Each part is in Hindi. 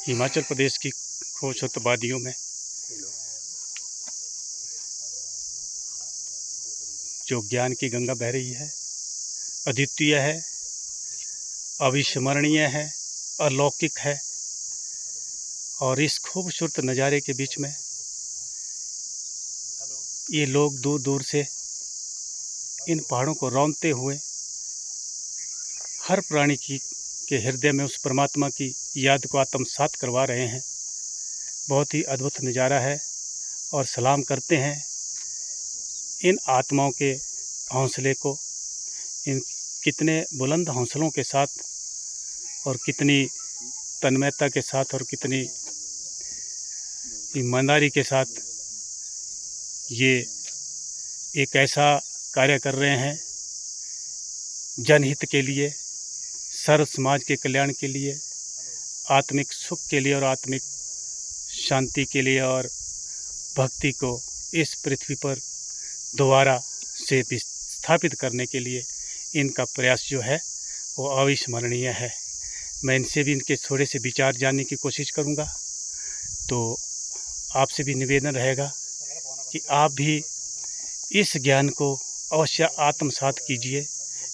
हिमाचल प्रदेश की खूबसूरत वादियों में जो ज्ञान की गंगा बह रही है, अद्वितीय है, अविस्मरणीय है, अलौकिक है। और इस खूबसूरत नज़ारे के बीच में ये लोग दूर दूर से इन पहाड़ों को रौंदते हुए हर प्राणी के हृदय में उस परमात्मा की याद को आत्मसात करवा रहे हैं। बहुत ही अद्भुत नज़ारा है और सलाम करते हैं इन आत्माओं के हौसले को, इन कितने बुलंद हौसलों के साथ और कितनी तन्मयता के साथ और कितनी ईमानदारी के साथ ये एक ऐसा कार्य कर रहे हैं जनहित के लिए, सर्व समाज के कल्याण के लिए, आत्मिक सुख के लिए और आत्मिक शांति के लिए और भक्ति को इस पृथ्वी पर दोबारा से स्थापित करने के लिए इनका प्रयास जो है वो अविस्मरणीय है। मैं इनसे भी इनके थोड़े से विचार जानने की कोशिश करूँगा। तो आपसे भी निवेदन रहेगा कि आप भी इस ज्ञान को अवश्य आत्मसात कीजिए।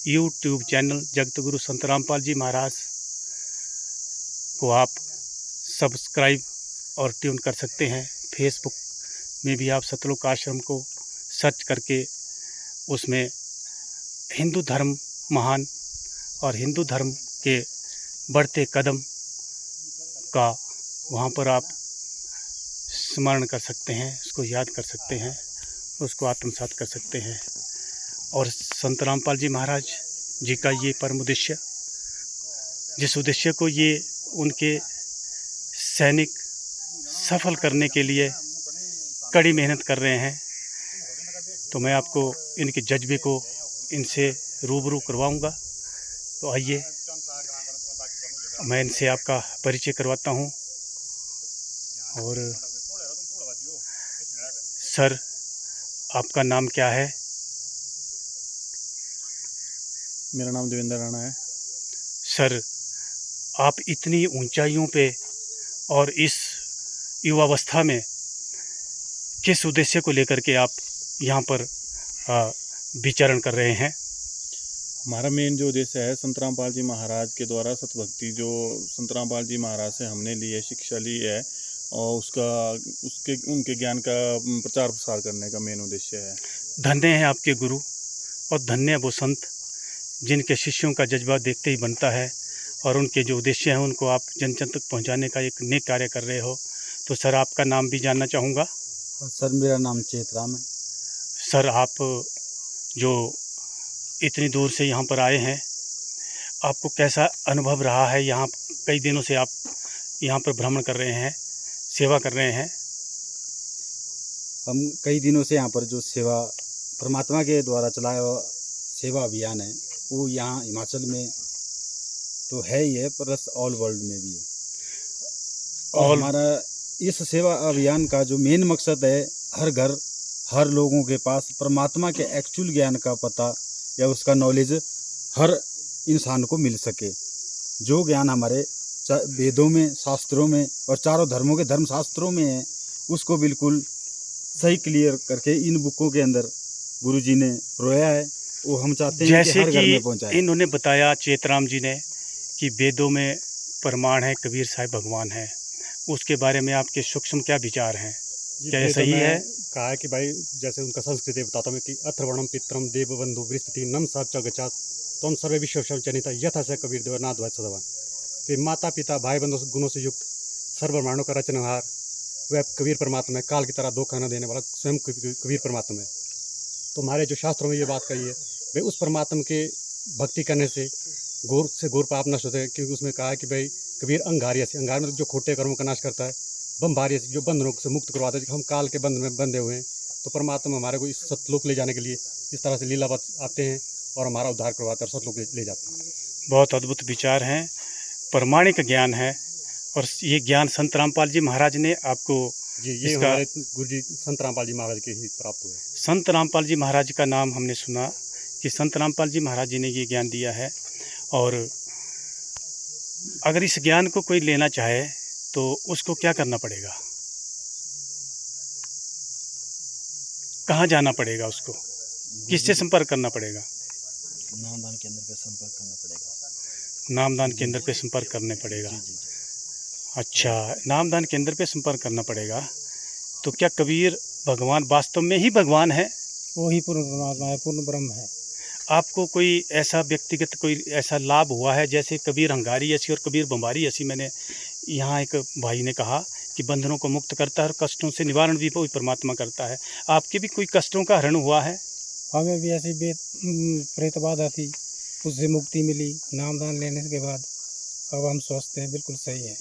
यूट्यूब चैनल जगत गुरु संत रामपाल जी महाराज को आप सब्सक्राइब और ट्यून कर सकते हैं। फेसबुक में भी आप सतलोक आश्रम को सर्च करके उसमें हिंदू धर्म महान और हिंदू धर्म के बढ़ते कदम का वहाँ पर आप स्मरण कर सकते हैं, उसको याद कर सकते हैं, उसको आत्मसात कर सकते हैं। और संत रामपाल जी महाराज जी का ये परम उद्देश्य, जिस उद्देश्य को ये उनके सैनिक सफल करने के लिए कड़ी मेहनत कर रहे हैं, तो मैं आपको इनके जज्बे को इनसे रूबरू करवाऊंगा। तो आइए मैं इनसे आपका परिचय करवाता हूं। और सर, आपका नाम क्या है? मेरा नाम देवेंद्र राणा है। सर, आप इतनी ऊंचाइयों पे और इस युवावस्था में किस उद्देश्य को लेकर के आप यहाँ पर विचरण कर रहे हैं? हमारा मेन जो उद्देश्य है, संत रामपाल जी महाराज के द्वारा सतभक्ति जो संत रामपाल जी महाराज से हमने ली है, शिक्षा ली है, और उनके ज्ञान का प्रचार प्रसार करने का मेन उद्देश्य है। धन्य हैं आपके गुरु और धन्य वो संत जिनके शिष्यों का जज्बा देखते ही बनता है और उनके जो उद्देश्य हैं उनको आप जन जन तक पहुँचाने का एक नेक कार्य कर रहे हो। तो सर, आपका नाम भी जानना चाहूँगा। सर, मेरा नाम चेतराम है। सर, आप जो इतनी दूर से यहाँ पर आए हैं, आपको कैसा अनुभव रहा है? यहाँ कई दिनों से आप यहाँ पर भ्रमण कर रहे हैं, सेवा कर रहे हैं। हम कई दिनों से यहाँ पर जो सेवा परमात्मा के द्वारा चलाया हुआ सेवा अभियान है वो यहाँ हिमाचल में तो है ही है, प्लस ऑल वर्ल्ड में भी है। और हमारा इस सेवा अभियान का जो मेन मकसद है, हर घर हर लोगों के पास परमात्मा के एक्चुअल ज्ञान का पता या उसका नॉलेज हर इंसान को मिल सके। जो ज्ञान हमारे वेदों में, शास्त्रों में और चारों धर्मों के धर्म शास्त्रों में है, उसको बिल्कुल सही क्लियर करके इन बुकों के अंदर गुरुजी ने परोया है। वो हम चाहते हैं कि हर घर में पहुंचाए। इन्होंने बताया, चेतराम जी ने, कि वेदों में प्रमाण है कबीर साहब भगवान है। उसके बारे में आपके सूक्ष्म क्या विचार हैं? क्या ये सही है? कहा है कि भाई, जैसे उनका संस्कृत बताता हूँ कि अथर्वणम पित्रम देवबंधु बृहस्पति नम साप च गच्छात तम सर्वे विश्व जनिता यथा स कबीर देव नाथ भाई सदवा। कि माता पिता भाई बंधु गुणों से युक्त सर्वब्रह्मांडों का रचनहार वह कबीर परमात्मा है। काल की तरह धोखा न देने वाला स्वयं कबीर परमात्मा है। तो हमारे जो शास्त्रों में ये बात कही है, भाई उस परमात्मा के भक्ति करने से घोर पाप नष्ट होते हैं। क्योंकि उसमें कहा है कि भाई कबीर अंगारिया से, अंगार में जो खोटे कर्मों का नाश करता है, बमभारिया से जो बंधनों से मुक्त करवाता है। हम काल के बंध में बंधे हुए हैं, तो परमात्मा हमारे को इस सतलोक ले जाने के लिए इस तरह से लीलावत आते हैं और हमारा उद्धार करवाते हैं और सतलोक ले जाते हैं। बहुत अद्भुत विचार हैं, प्रमाणिक ज्ञान है। और ये ज्ञान संत रामपाल जी महाराज ने आपको जी, ये हमारे गुरु जी संत रामपाल जी महाराज के ही प्राप्त हुए। संत रामपाल जी महाराज का नाम हमने सुना कि संत रामपाल जी महाराज जी ने ये ज्ञान दिया है। और अगर इस ज्ञान को कोई लेना चाहे तो उसको क्या करना पड़ेगा, कहाँ जाना पड़ेगा, उसको किससे संपर्क करना पड़ेगा? नामदान केंद्र पे संपर्क करना पड़ेगा। नामदान केंद्र पे संपर्क करने पड़ेगा। अच्छा, नामदान केंद्र पे संपर्क करना पड़ेगा। तो क्या कबीर भगवान वास्तव में ही भगवान है? वो ही पूर्ण परमात्मा है, पूर्ण ब्रह्म है। आपको कोई ऐसा व्यक्तिगत कोई ऐसा लाभ हुआ है, जैसे कबीर हंगारी ऐसी और कबीर बम्बारी ऐसी? मैंने यहाँ एक भाई ने कहा कि बंधनों को मुक्त करता है और कष्टों से निवारण भी वही परमात्मा करता है। आपके भी कोई कष्टों का हरण हुआ है? हमें भी ऐसी प्रेत बाधा थी, उससे मुक्ति मिली नामदान लेने के बाद। अब हम स्वस्थ हैं, बिल्कुल सही हैं।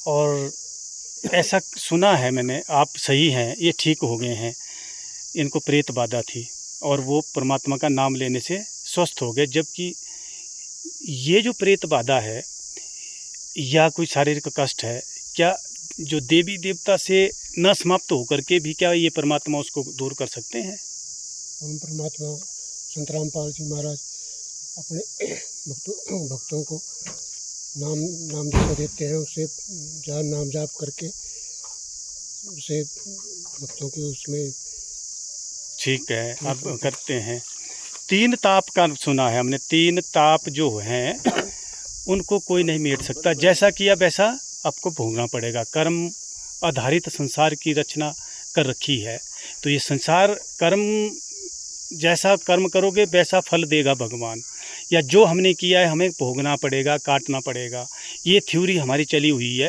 और ऐसा सुना है मैंने, आप सही हैं, ये ठीक हो गए हैं, इनको प्रेत बाधा थी और वो परमात्मा का नाम लेने से स्वस्थ हो गए। जबकि ये जो प्रेत बाधा है या कोई शारीरिक कष्ट है, क्या जो देवी देवता से न समाप्त होकर के भी क्या ये परमात्मा उसको दूर कर सकते हैं? हम परमात्मा संत रामपाल जी महाराज अपने भक्तों को नाम दीक्षा देते हैं। उससे नाम जाप करके उसे भक्तों के उसमें ठीक है, आप करते हैं। 3 ताप का सुना है हमने, 3 ताप जो हैं उनको कोई नहीं मिट सकता। जैसा किया वैसा आपको भोगना पड़ेगा। कर्म आधारित संसार की रचना कर रखी है, तो ये संसार कर्म, जैसा कर्म करोगे वैसा फल देगा भगवान, या जो हमने किया है हमें भोगना पड़ेगा, काटना पड़ेगा। ये थ्योरी हमारी चली हुई है।